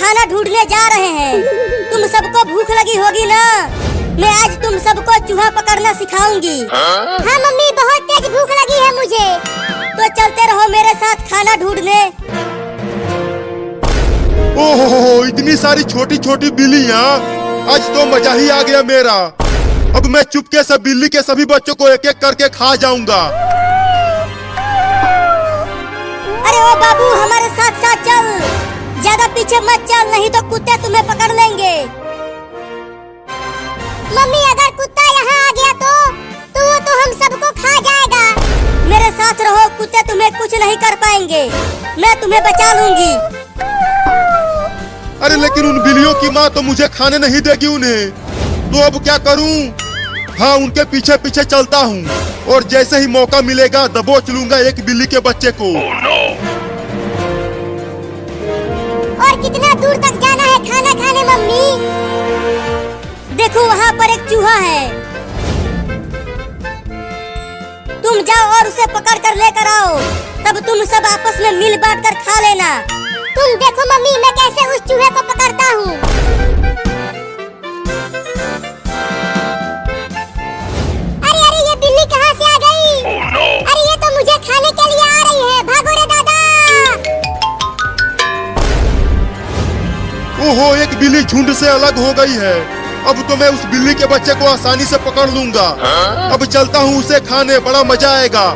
खाना ढूंढने जा रहे हैं। तुम सबको भूख लगी होगी ना? मैं आज तुम सबको चूहा पकड़ना सिखाऊंगी। हाँ मम्मी, बहुत तेज भूख लगी है मुझे। तो चलते रहो मेरे साथ खाना ढूंढने। ओहो, इतनी सारी छोटी छोटी बिल्लियाँ, आज तो मजा ही आ गया मेरा। अब मैं चुपके से बिल्ली के सभी बच्चों को एक एक करके खा जाऊंगा। अरे ओ बाबू, हमारे साथ साथ चल, ज्यादा पीछे मत चल, नहीं तो कुत्ते तुम्हें पकड़ लेंगे। मम्मी, अगर कुत्ता यहाँ आ गया तो वो तो हम सबको खा जाएगा। मेरे साथ रहो, कुत्ते तुम्हें कुछ नहीं कर पाएंगे, मैं तुम्हें बचा लूंगी। अरे लेकिन उन बिल्लियों की माँ तो मुझे खाने नहीं देगी उन्हें, तो अब क्या करूं? हाँ, उनके पीछे पीछे चलता हूँ और जैसे ही मौका मिलेगा दबोच लूंगा एक बिल्ली के बच्चे को। और कितना दूर तक जाना है खाना खाने मम्मी? देखो वहाँ पर एक चूहा है, तुम जाओ और उसे पकड़ कर लेकर आओ, तब तुम सब आपस में मिल बांट कर खा लेना। तुम देखो मम्मी, मैं कैसे उस चूहे को पकड़ता हूँ। अरे अरे, ये बिल्ली कहाँ से आ गई? अरे ये तो मुझे खाने के लिए आ रही है, भागो रे दादा। ओहो, एक बिल्ली झुंड से अलग हो गई है। अब तो मैं उस बिल्ली के बच्चे को आसानी से पकड़ लूंगा। अब चलता हूँ उसे खाने, बड़ा मजा आएगा।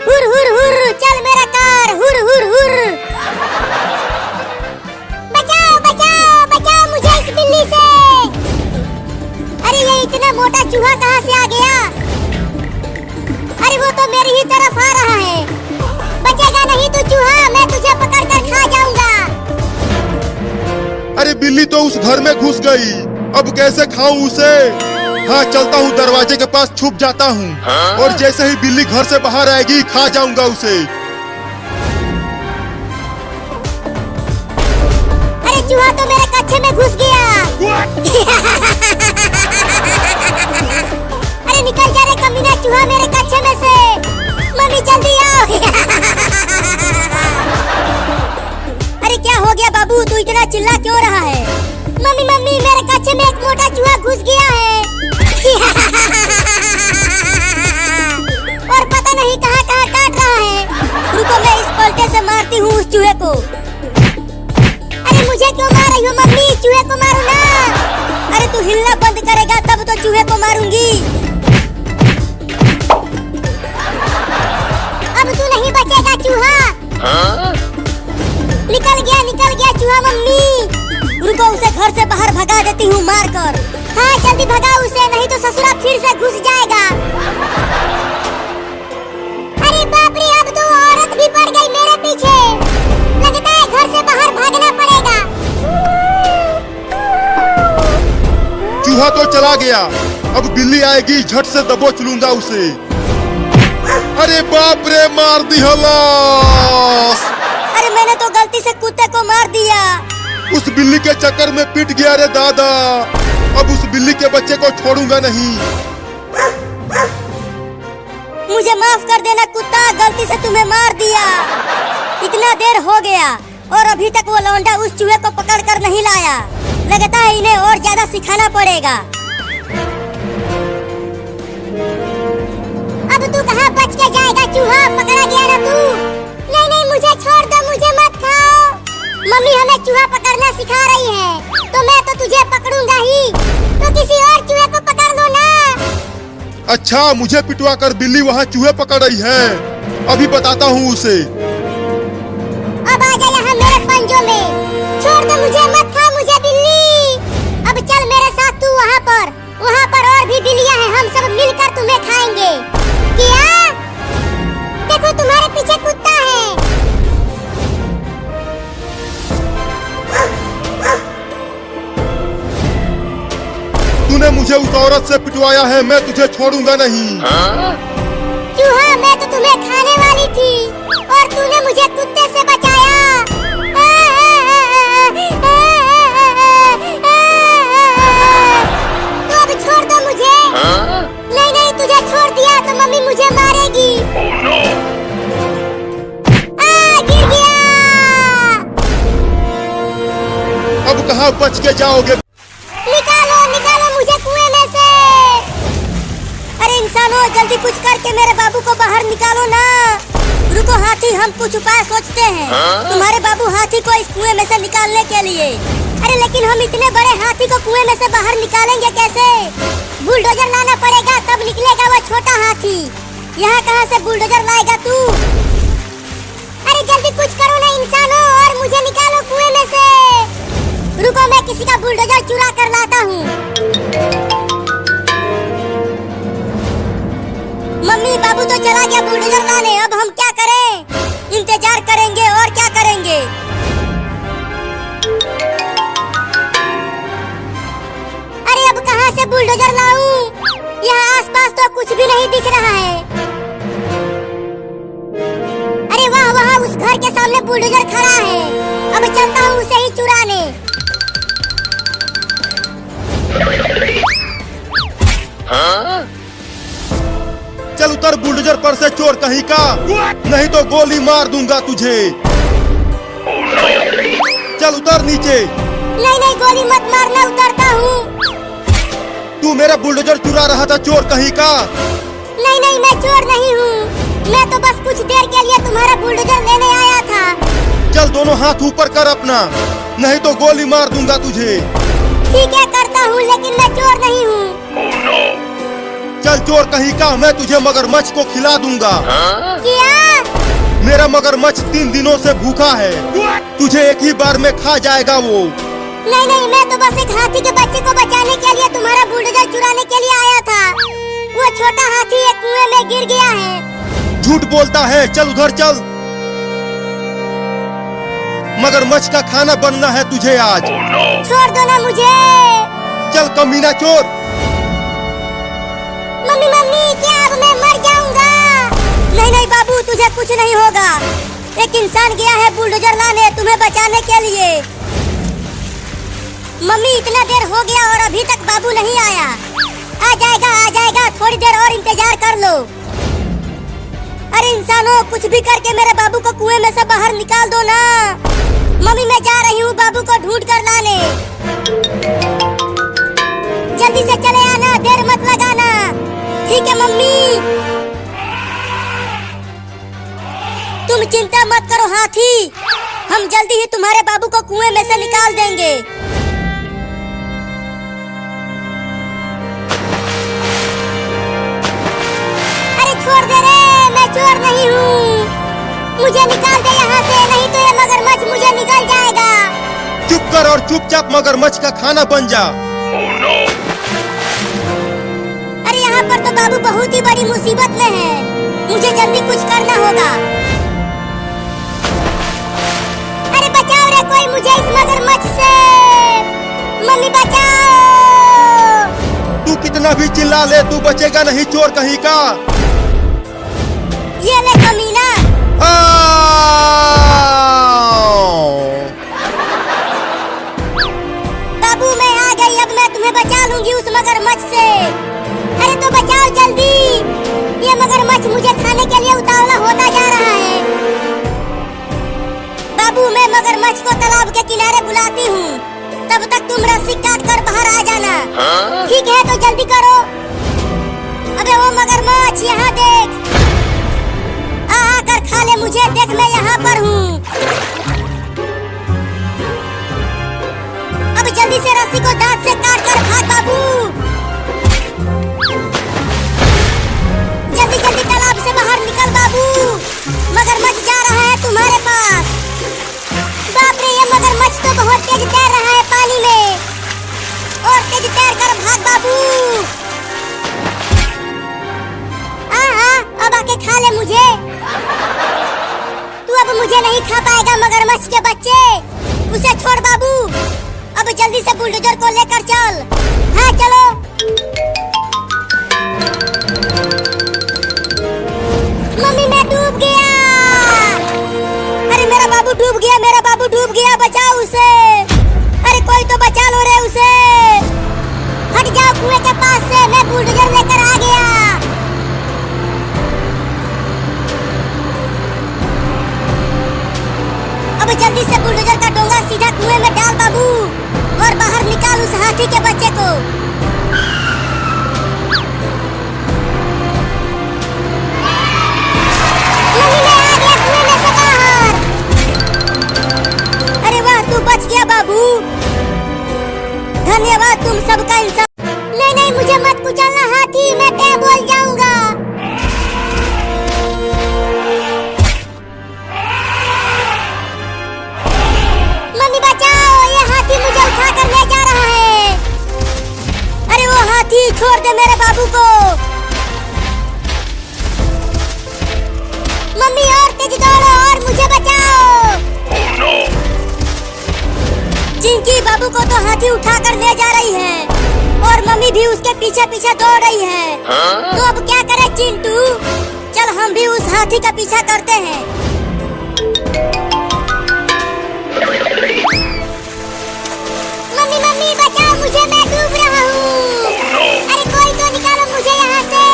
हुर हुर हुर, चल मेरा कार, हुर हुर हुर। बचाओ बचाओ बचाओ मुझे इस बिल्ली से। अरे ये इतना मोटा चूहा कहाँ से आ गया? अरे वो तो मेरी ही तरफ आ रहा है। बचेगा नहीं तू चूहा, मैं तुझे पकड़ कर खा जाऊंगा। अरे बिल्ली तो उस घर में घुस गई, अब कैसे खाऊं उसे? हाँ, चलता हूँ दरवाजे के पास छुप जाता हूँ और जैसे ही बिल्ली घर से बाहर आएगी खा जाऊंगा उसे। अरे चूहा तो मेरे कच्छे में घुस गया। अरे निकल जा रे कमीना चूहा मेरे कच्छे में से। मम्मी जल्दी आओ। अरे क्या हो गया बाबू, तू इतना चिल्ला क्यों रहा है? मम्मी मम्मी, मेरे कच्छे में एक मोटा चूहा घुस गया है। और पता नहीं कहाँ कहाँ काट रहा है। रुको, मैं इस पलटे से मारती हूँ उस चूहे को। अरे मुझे क्यों मार रही हो मम्मी? चूहे को मारो ना। अरे तू हिलना बंद करेगा तब तो चूहे को मारूंगी। अब तू नहीं बचेगा चूहा। निकल गया चूहा मम्मी। रुको, उसे घर से बाहर भगा देती हूँ मार कर। हाँ जल्दी भगाओ उसे, नहीं तो ससुरा फिर से घुस जाएगा। अरे बाप रे, अब तो औरत भी पड़ गई मेरे पीछे। लगता है घर से बाहर भागना पड़ेगा। चूहा तो चला गया, अब बिल्ली आएगी, झट से दबोच लूंगा उसे। अरे बाप रे, मार दी हलास। अरे मैंने तो गलती से कुत्ते को मार दिया। उस बिल्ली के चक्कर में पिट गया रे दादा। अब उस बिल्ली के बच्चे को छोड़ूंगा नहीं। मुझे माफ कर देना कुत्ता, गलती से तुम्हें मार दिया। इतना देर हो गया और अभी तक वो लौंडा उस चूहे को पकड़ कर नहीं लाया। लगता है इन्हें और ज्यादा सिखाना पड़ेगा। अब तू कहाँ बच के जाएगा चूहा, पकड़ा गया ना तू। नहीं नहीं, मुझे छोड़ दो, मुझे मत खाओ। मम्मी हमें चूहा पकड़ना सिखा रही है, तो मैं तो तुझे पकड़ूंगा ही। तो किसी और चूहे को पकड़ लो ना। अच्छा, मुझे पिटवा कर बिल्ली वहाँ चूहे पकड़ रही है, अभी बताता हूँ उसे। अब आ जा यहाँ मेरे पंजों में। छोड़ दो मुझे, मत खा मुझे बिल्ली। अब चल मेरे साथ तू वहाँ पर और भी बिल्लियाँ हैं, हम सब मिलकर तुम्हें खाएंगे। क्या? देखो तुम्हारे पीछे कुत्ता है। तूने मुझे उस औरत से पिटवाया है, मैं तुझे छोड़ूंगा नहीं। चूहा, मैं तो तुम्हें खाने वाली थी और तूने मुझे कुत्ते से बचाया। तो अब छोड़ दो मुझे। नहीं नहीं, तुझे छोड़ दिया तो मम्मी मुझे मारेगी। गिर गया। कहाँ बच के जाओगे। निकालो निकालो मुझे कुएं में से। अरे इंसानों, जल्दी कुछ करके मेरे बाबू को बाहर निकालो ना। रुको हाथी, हम कुछ उपाय सोचते हैं तुम्हारे बाबू हाथी को इस कुएं में से निकालने के लिए। अरे लेकिन हम इतने बड़े हाथी को कुएं में से बाहर निकालेंगे कैसे? बुलडोजर लाना पड़ेगा तब निकलेगा वो छोटा हाथी। यहाँ कहाँ से बुलडोजर लाएगा तू? अरे जल्दी कुछ करो ना इंसानों और मुझे निकालो कुएं में से। रुको, मैं किसी का बुलडोजर चुरा कर लाता हूँ। मम्मी बाबू तो चला गया बुलडोजर लाने, अब हम क्या करें? इंतजार करेंगे और क्या करेंगे? अरे अब कहाँ से बुलडोजर लाऊं? यहाँ आसपास तो कुछ भी नहीं दिख रहा है। अरे वाह, वहाँ उस घर के सामने बुलडोजर खड़ा है। अब चलता हूँ उसे ही चुराने। चल उतर बुलडोजर पर से चोर कहीं का, नहीं तो गोली मार दूंगा तुझे। चल उतर नीचे। नहीं नहीं, गोली मत मारना, उतरता हूँ। तू मेरा बुलडोजर चुरा रहा था चोर कहीं का। नहीं नहीं, मैं चोर नहीं हूँ। मैं तो बस कुछ देर के लिए तुम्हारा बुलडोजर लेने आया था। चल दोनों हाथ ऊपर कर अपना, नहीं तो गोली मार दूंगा तुझे। ठीक है करता हूँ, लेकिन मैं चोर नहीं हूँ। चल चोर कहीं का, मैं तुझे मगरमच्छ को खिला दूंगा। क्या? मेरा मगरमच्छ 3 दिनों से भूखा है, तुझे एक ही बार में खा जाएगा वो। नहीं नहीं, मैं तो बस एक हाथी के बच्चे को बचाने के लिए तुम्हारा बुलडोजर चुराने के लिए आया था। वो छोटा हाथी एक कुएं में गिर गया है। झूठ बोलता है, चल उधर चल। मगरमच्छ का खाना बनना है तुझे आज। छोड़ दो ना मुझे। चल कमीना चोर। मम्मी मम्मी, क्या अब मैं मर जाऊंगा? नहीं नहीं बाबू, तुझे कुछ नहीं होगा। एक इंसान गया है बुलडोजर लाने तुम्हें बचाने के लिए। मम्मी इतना देर हो गया और अभी तक बाबू नहीं आया। आ जाएगा, थोड़ी देर और इंतजार कर लो। अरे इंसानों, कुछ भी करके मेरे बाबू को कुएं में से बाहर निकाल दो ना। मम्मी मैं जा रही हूँ बाबू को ढूंढ कर लाने। जल्दी से चले आना, देर मत लगाना। ठीक है मम्मी। तुम चिंता मत करो हाथी, हम जल्दी ही तुम्हारे बाबू को कुएं में से निकाल देंगे। अरे छोड़ दे रे, मैं चोर नहीं हूँ। मुझे निकाल दे यहाँ से, नहीं तो ये मगरमच्छ मुझे निकल जाएगा। चुप कर और चुपचाप मगरमच्छ का खाना बन जा। अरे यहाँ पर तो बाबू बहुत ही बड़ी मुसीबत में है, मुझे जल्दी कुछ करना होगा। अरे बचाओ रे कोई मुझे इस मगरमच्छ से। मम्मी बचाओ। तू कितना भी चिल्ला ले, तू बचेगा नहीं चोर कहीं का। ये ले कमीना। बाबू मैं आ गई, अब मैं तुम्हें बचा लूंगी उस मगरमच्छ से। अरे तो बचाओ जल्दी, ये मगरमच्छ मुझे खाने के लिए उतावला होता जा रहा है। बाबू मैं मगरमच्छ को तालाब के किनारे बुलाती हूँ, तब तक तुम रस्सी काट कर बाहर आ जाना। ठीक है तो जल्दी करो। अबे वो मगरमच्छ यहाँ देख, आकर खा ले मुझे, देख मैं यहाँ पर हूँ। अब जल्दी से रस्सी को दांत से काट कर भाग बाबू। जल्दी जल्दी तालाब से बाहर निकल बाबू, मगरमच्छ जा रहा है तुम्हारे पास। बाप रे, ये मगरमच्छ तो बहुत तेज तैर रहा है पानी में। और तेज तैर कर भाग बाबू। अब आके खा ले मुझे। तू अब मुझे नहीं खा पाएगा मगरमच्छ के बच्चे, उसे छोड़ बाबू। अब जल्दी से बुलडोजर को लेकर चल। हाँ चलो। मम्मी मैं डूब गया। अरे मेरा बाबू डूब गया, मेरा बाबू डूब गया, बचाओ उसे। अरे कोई तो बचा लो रे उसे। हट जाओ कुएं के पास से, मैं बुलडोजर लेकर आ गया। अब जल्दी से बुलडोजर का डोंगा सीधा कुएं में डाल बाबू। और बाहर निकाल उस हाथी के बच्चे को। मम्मी मैं आ गया कुएं में से बाहर। अरे वाह, तू बच गया बाबू। धन्यवाद तुम सबका इंसान। नहीं नहीं मुझे मत कुचलना हाथी, मैं क्या बोल जाऊंगा। मम्मी बचाओ, ये हाथी मुझे उठा कर ले जा रहा है। अरे वो हाथी, छोड़ दे मेरे बाबू को। मम्मी और तेज दौड़ो और मुझे बचाओ। चिंकी, बाबू को तो हाथी उठा कर ले जा रही है और मम्मी भी उसके पीछे पीछे दौड़ रही है। तो अब क्या करें चिंटू? चल हम भी उस हाथी का पीछा करते हैं। मम्मी मम्मी बचाओ मुझे, मैं डूब रहा हूँ। अरे कोई तो निकालो मुझे यहाँ से।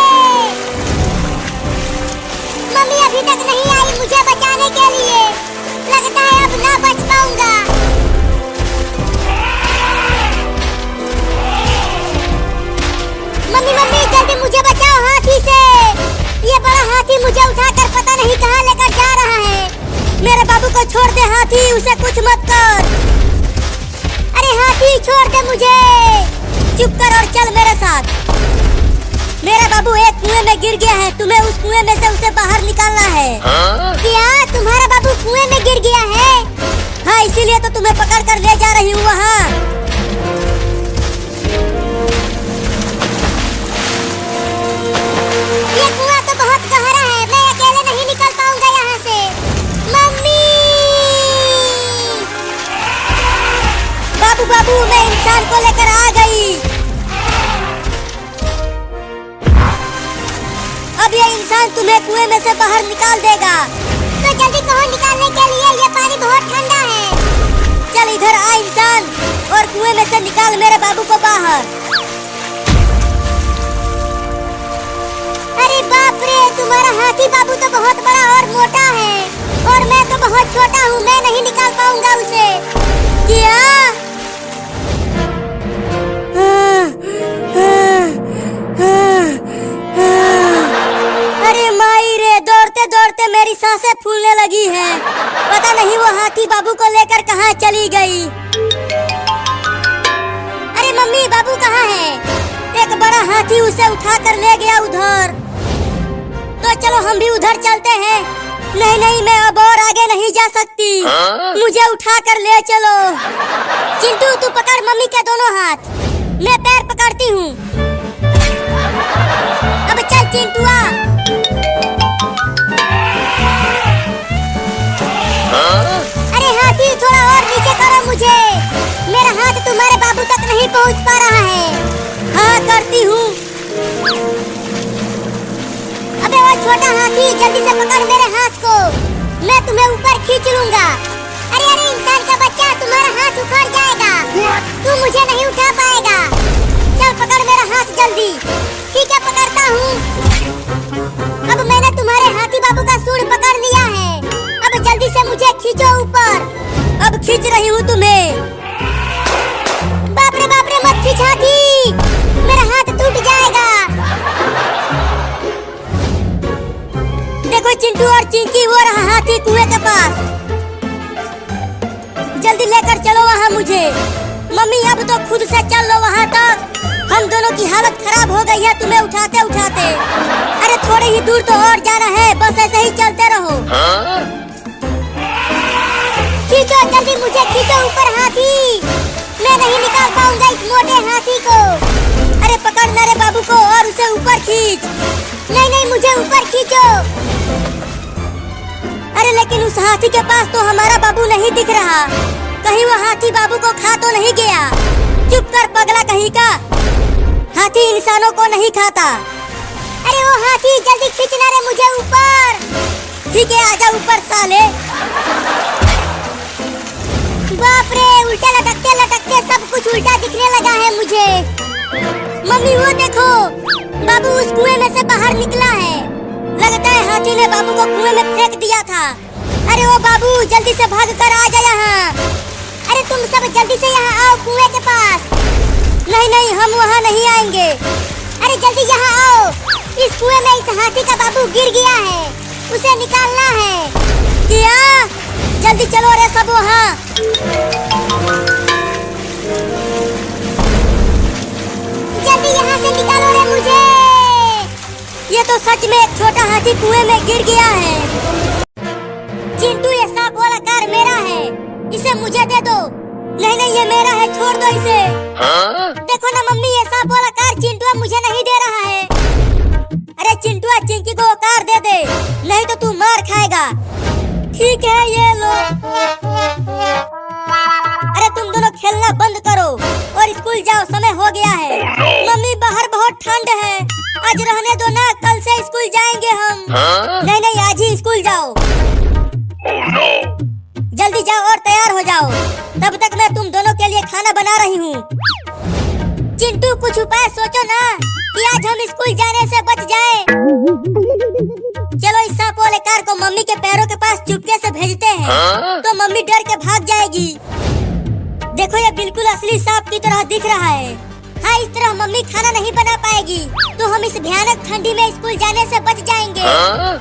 मम्मी अभी तक नहीं आई मुझे बचाने के लिए। लगता है अब ना बच पाऊंगा। मम्मी मम्मी जल्दी मुझे बचाओ हाथी से। ये बड़ा हाथी मुझे उठाकर पता नहीं कहाँ लेकर जा रहा है। मेरे बाबू को छोड़ दे हाथी, उसे कुछ मत कर। अरे हाथी छोड़ दे मुझे। चुप कर और चल मेरे साथ। मेरा बाबू एक कुएं में गिर गया है, तुम्हें उस कुएं में से उसे बाहर निकालना है। क्या तुम्हारा बाबू कुएं में गिर गया है? हाँ, इसीलिए तो तुम्हें पकड़ कर ले जा रही हूँ वहाँ। ये कुआं तो बहुत गहरा है, मैं अकेले नहीं निकल पाऊंगा यहाँ से। मम्मी! बाबू बाबू, मैं इंसान को लेकर आ गई। अब ये इंसान तुम्हें कुएं में से बाहर निकाल देगा। तो जल्दी कहो निकालने के लिए, ये पानी बहुत ठंडा है। चल इधर आ इंसान, और कुएं में से निकाल मेरे बाबू को बाहर। अरे बाप रे, तुम्हारा हाथी बाबू तो बहुत बड़ा और मोटा है और मैं तो बहुत छोटा हूँ, मैं नहीं निकाल पाऊंगा उसे। क्या? अरे माई रे, दौड़ते दौड़ते मेरी सांसें फूलने लगी हैं। पता नहीं वो हाथी बाबू को लेकर कहाँ चली गई। अरे मम्मी, बाबू कहाँ है? एक बड़ा हाथी उसे उठा कर ले गया उधर। तो चलो हम भी उधर चलते हैं। नहीं नहीं, मैं अब और आगे नहीं जा सकती। मुझे उठा कर ले चलो। चिंटू, तू पकड़ मम्मी के दोनों हाथ, मैं पैर पकड़ती हूँ। अब चल चिंटुआ। अरे हाथी थोड़ा और नीचे करो मुझे, मेरा हाथ तुम्हारे बाबू तक नहीं पहुँच पा रहा है। हाँ, करती हूँ। अबे वो छोटा हाथी, जल्दी से पकड़ मेरे हाथ को, मैं तुम्हें ऊपर खींच लूंगा। अरे अरे इंसान का बच्चा, तुम्हारा हाथ उखड़ जाएगा, तू मुझे नहीं उठा पाएगा। चल पकड़ मेरा हाथ जल्दी। ठीक है, पकड़ता हूँ। अब मैंने तुम्हारे हाथी बाबू का सूंड पकड़ लिया है, अब जल्दी से मुझे खींचो ऊपर। अब खींच रही हूँ तुम्हें। बाप रे मत खींच हाथी, मेरा हाथ टूट जाएगा। देखो चिंटू और चिंकी, वो रहा हाथी कुएं के पास। जल्दी लेकर चलो वहाँ मुझे। मम्मी, अब तो खुद से चल लो वहाँ तक। हम दोनों की हालत खराब हो गई है तुम्हें उठाते उठाते। अरे थोड़ी ही दूर तो और जाना है, बस ऐसे ही चलते रहो। खींचो जल्दी, मुझे खींचो ऊपर हाथी, मैं नहीं निकाल पाऊंगा इस मोटे हाथी को। अरे पकड़ मेरे बाबू को और उसे ऊपर खींच। नहीं नहीं, मुझे ऊपर खींचो। अरे लेकिन उस हाथी के पास तो हमारा बाबू नहीं दिख रहा। कहीं वो हाथी बाबू को खा तो नहीं गया? चुप कर पगला कहीं का, हाथी इंसानों को नहीं खाता। अरे वो हाथी, जल्दी खींचना रे मुझे ऊपर। ठीक है, आजा ऊपर साले। बाप रे, उल्टा लटकते लटकते सब कुछ उल्टा दिखने लगा है मुझे। मम्मी वो देखो, बाबू उस कुएं में से बाहर निकला है। लगता है हाथी ने बाबू को कुएं में फेंक दिया था। अरे वो बाबू, जल्दी से भाग कर आ जा यहाँ। अरे तुम सब जल्दी से यहाँ आओ कुएं के पास। नहीं नहीं, हम वहाँ नहीं आएंगे। अरे जल्दी यहाँ आओ, इस कुएं में इस हाथी का बाबू गिर गया है, उसे निकालना है। क्या? जल्दी चलो रे सब वहाँ। जल्दी यहाँ से निकालो रे मुझे। ये तो सच में एक छोटा हाथी कुएं में गिर गया है। चिंटू, ये सांप वाला कार मेरा है, इसे मुझे दे दो। नहीं नहीं, ये मेरा है, छोड़ दो इसे। देखो ना मम्मी, ये सांप वाला कार चिंटू मुझे नहीं दे रहा है। अरे चिंटू, चिंकी को वो कार दे दे, नहीं तो तू मार खाएगा। ठीक है, ये लो। अरे तुम दोनों खेलना बंद करो और स्कूल जाओ, समय हो गया है। मम्मी, बाहर बहुत ठंड है, आज रहने दो ना, कल से स्कूल जाएंगे हम। नहीं नहीं, आज ही स्कूल जाओ। जल्दी जाओ और तैयार हो जाओ, तब तक मैं तुम दोनों के लिए खाना बना रही हूँ। चिंटू, कुछ उपाय सोचो ना कि आज हम स्कूल जाने से बच जाएं। चलो इस सांप वाले कार को मम्मी के पैरों के पास चुपके से भेजते हैं, तो मम्मी डर के भाग जाएगी। देखो, ये बिल्कुल असली सांप की तरह दिख रहा है। हाँ, इस तरह मम्मी खाना नहीं बना पाएगी, तो हम इस भयानक ठंडी में स्कूल जाने से बच जाएंगे।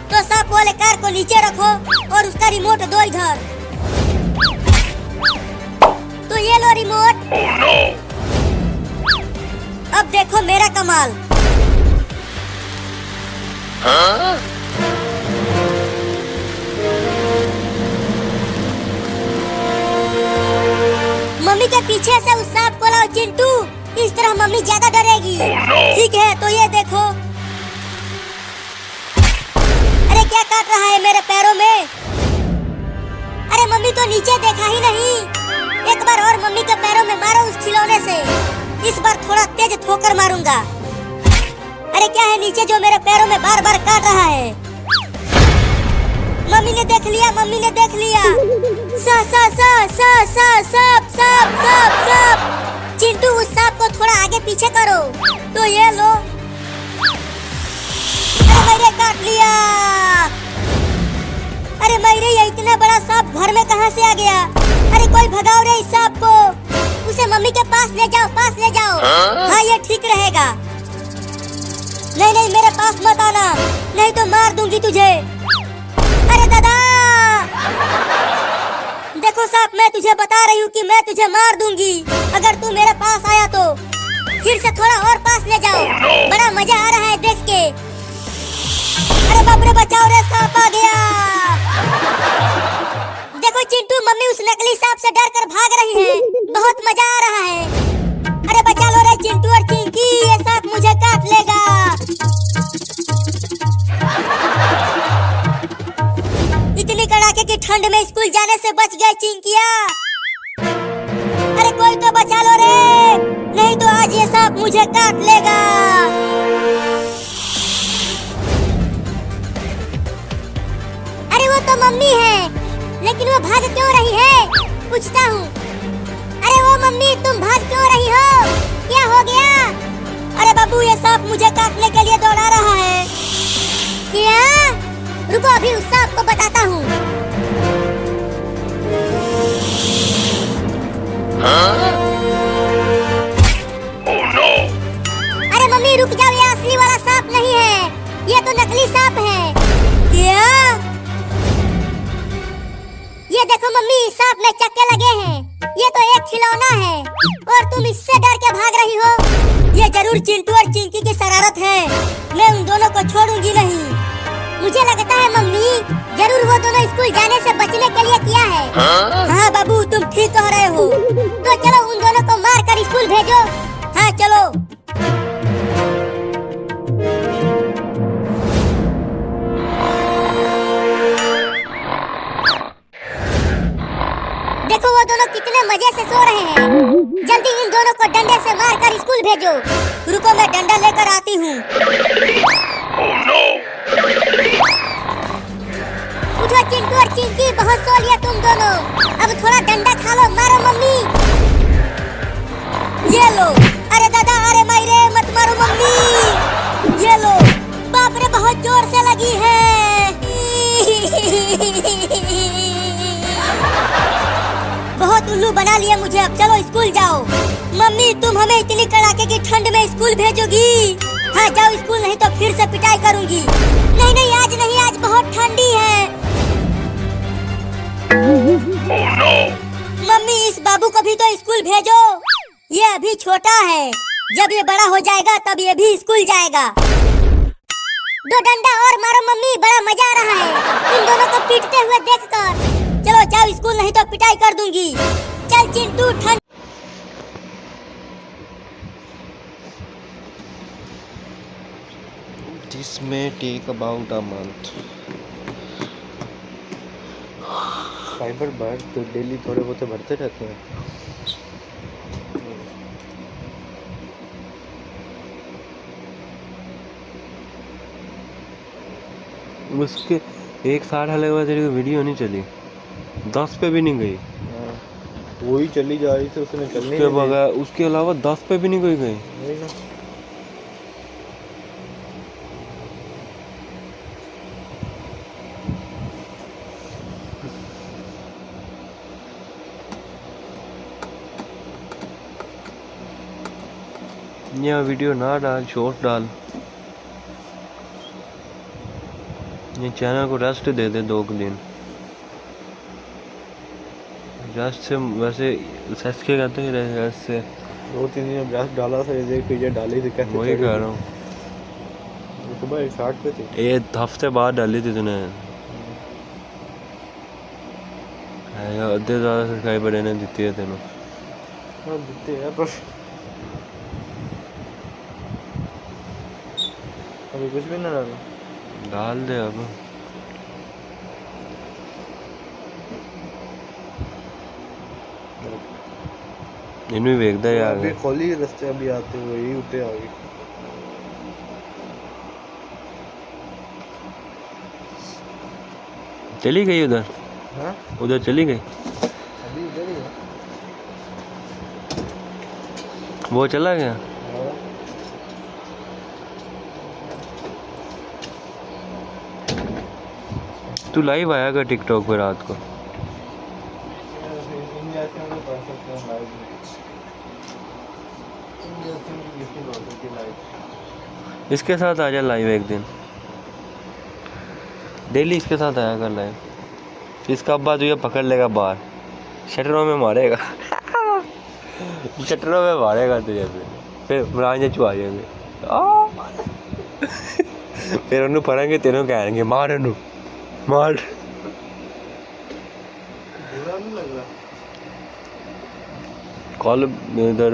तो सांप वाले कार को नीचे रखो और उसका रिमोट दो इधर। तो ये लो रिमोट। अब देखो मेरा कमाल। मम्मी के पीछे से उस सांप को लाओ चिंटू, इस तरह मम्मी ज्यादा डरेगी। ठीक है, तो ये देखो। अरे क्या काट रहा है मेरे पैरों में? अरे मम्मी तो नीचे देखा ही नहीं। एक बार और मम्मी के पैरों में मारो उस खिलौने से। इस बार थोड़ा तेज ठोकर मारूंगा। अरे क्या है नीचे जो मेरे पैरों में बार बार काट रहा है? मम्मी ने देख लिया, मम्मी ने देख लिया। सा सा सा सा सा सांप सांप सांप सांप। चिंटू, उस सांप को थोड़ा आगे पीछे करो। तो ये लो। अरे मैंने काट लिया। अरे मैंने, ये इतना बड़ा सांप घर में कहाँ से आ गया? अरे कोई भगाओ रे इस सांप को। उसे मम्मी के पास ले जाओ, पास ले जाओ। हाँ, ये ठीक रहेगा। नहीं नहीं, मेरे पास मत आना, नहीं तो मार दूंगी तुझे। अरे दादा, देखो सांप, मैं तुझे बता रही हूँ कि मैं तुझे मार दूंगी अगर तू मेरे पास आया तो। फिर से थोड़ा और पास ले जाओ, बड़ा मजा आ रहा है देख के। अरे बाप रे, बचाओ रे, सांप आ गया। देखो चिंटू, मम्मी उस नकली सांप से डर कर भाग रही है, बहुत मजा आ रहा है। अरे बचा लो रे चिंटू और चिंकी, ये सांप मुझे काट लेगा। इतनी कड़ाके की ठंड में स्कूल जाने से बच गए चिंकिया। अरे कोई तो बचा लो रे, नहीं तो आज ये सांप मुझे काट लेगा। अरे वो तो मम्मी है, लेकिन वो भाग क्यों रही है? पूछता हूँ। अरे वो मम्मी, तुम भाग क्यों रही हो? क्या हो गया? अरे बाबू, ये सांप मुझे काटने के लिए दौड़ा रहा है। क्या? रुको, अभी उस सांप को बताता हूँ। अरे मम्मी रुक जाओ, ये असली वाला सांप नहीं है, ये तो नकली सांप है। क्या? ये देखो मम्मी, सांप में चक्के लगे हैं, ये तो एक खिलौना है और तुम इससे डर के भाग रही हो। ये जरूर चिंटू और चिंकी की शरारत है, मैं उन दोनों को छोड़ूंगी नहीं। मुझे लगता है मम्मी, जरूर वो दोनों स्कूल जाने से बचने के लिए किया है। हाँ बाबू, तुम ठीक कह रहे हो। तो चलो उन दोनों को मार कर स्कूल भेजो। हाँ चलो। देखो वो दोनों कितने मजे से सो रहे हैं। जल्दी इन दोनों को डंडे से मार कर स्कूल भेजो। रुको, मैं डंडा लेकर आती हूँ। उठो चिंटू और चिंकी, बहुत सो लिया तुम दोनों, अब थोड़ा डंडा खा लो, मारो मम्मी। ये लो। अरे दादा, अरे मायरे, मत मारो मम्मी। ये लो। बाप रे, बहुत जोर से लगी है। बहुत बहुत उल्लू बना लिया मुझे, अब चलो स्कूल जाओ। मम्मी तुम हमें इतनी कड़ाके की ठंड में स्कूल भेजोगी? हाँ जाओ स्कूल, नहीं तो फिर से पिटाई करूंगी। नहीं नहीं आज नहीं, आज बहुत ठंडी है। मम्मी इस बाबू को भी तो स्कूल भेजो, ये अभी छोटा है, जब ये बड़ा हो जाएगा तब ये भी स्कूल जाएगा। दो डंडा और मारो मम्मी, बड़ा मजा आ रहा है इन दोनों को पीटते हुए देखकर। चलो जाओ स्कूल, नहीं तो पिटाई कर दूंगी। चल चिंटू ठंड। This may take about a month. Fibre भर तो डेली थोड़े बहुत भरते रहते हैं। उसके एक साल हाले के बाद तेरी वीडियो नहीं चली, 10 पे भी नहीं गई। वही चली जा रही थी, उसने चलने उसके बगैर, उसके अलावा 10 पे भी नहीं कोई गई। नहीं ना। ये वीडियो ना डाल, शॉर्ट डाल। ये चैनल को रेस्ट दे दे 2 दिन। रेस्ट से वैसे रेस्ट के कहते हैं, रेस्ट से 2-3 दिन ब्रश डाला था, ये देख ये डाली थी कैसे। वही कह रहा हूँ, सुबह 60 पे थी। ये हफ्ते बाद डाली थी तूने। अद्धे ज़्यादा सब्सक्राइबर ने दिती है तेनों। हाँ दिखते हैं पर अभी कुछ भी ना डाला। डाल दे अब। इन्हें वेखदा यार, अभी खोली रास्ते, अभी आते हुए ही उठे आ गए। चली गई उधर। हाँ उधर चली गई, अभी इधर ही है। वो चला गया। हाँ। तू लाइव आया कर टिकटॉक पे रात को? इसके साथ आ जा लाइव एक दिन, डेली इसके साथ आया कर लाइव। इसका अब्बा तुझे पकड़ लेगा बाहर, शटरों में मारेगा शटरों में मारेगा तुझे, फिर मुराजे चुआ जाएंगे फिर उन्हें पढ़ेंगे, तेनों कहेंगे मार इन्हू मार। बुरा नहीं लग रहा। कल इधर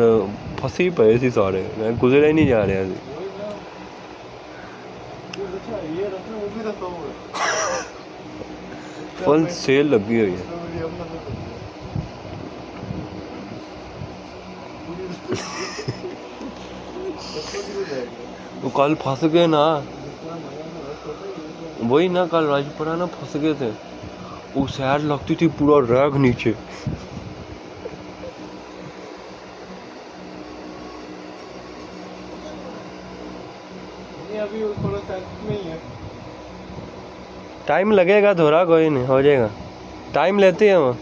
फंसी पे सी सारे, मैं गुजरे ही नहीं जा रहे थे। ये रखना, वो भी रखा हुआ है। फुल सेल लगी हुई है। वो कल फंस गए ना, वही ना, कल राजपुरा ना फंस गए थे। वो सैर लगती थी पूरा रैग नीचे। अभी थोड़ा साथ में ही है। टाइम लगेगा थोड़ा, कोई नहीं हो जाएगा, टाइम लेते हैं वो।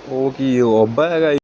वो की अब्बा है